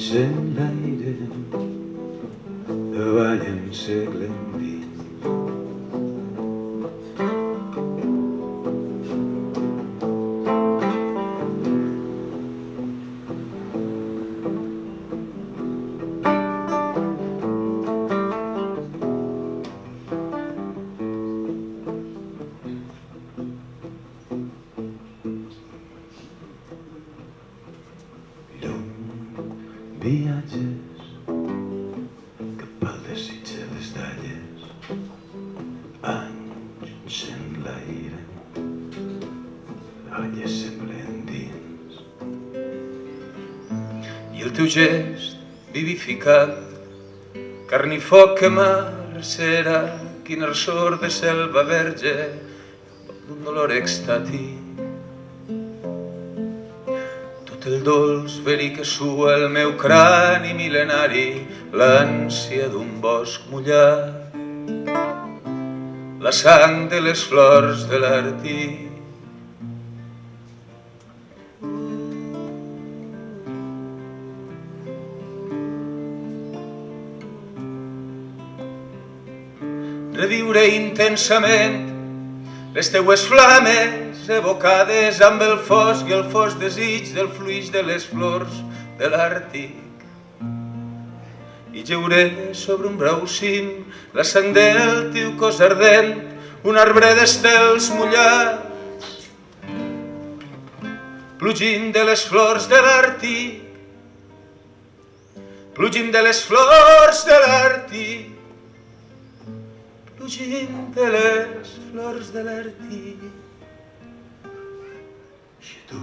s'enlairen davall en segle endins. Viatges cap al desig de les dalles, anys s'enlairen, dalles semblen dins. I el teu gest vivificat, carn i foc que marcera, quin arsor de selva verge d'un dolor extàtic. El dolç verí que sua el meu crani mil·lenari, l'ànsia d'un bosc mullat, la sang de les flors de l'Àrtic. Reviure intensament les teues flames evocades amb el fosc i el fosc desig del fluix de les flors de l'Àrtic. I geure sobre un brau cim la sang del teu cos ardent, un arbre d'estels mullats, plugim de les flors de l'Àrtic, plugim de les flors de l'Àrtic, plugim de les flors de l'Àrtic. Et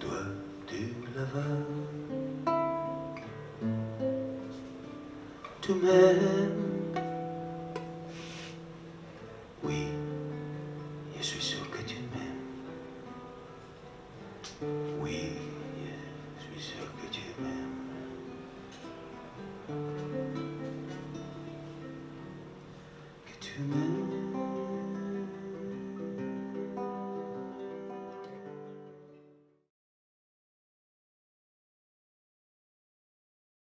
toi tu là-bas, tu m'aimes. Oui, je suis sûr.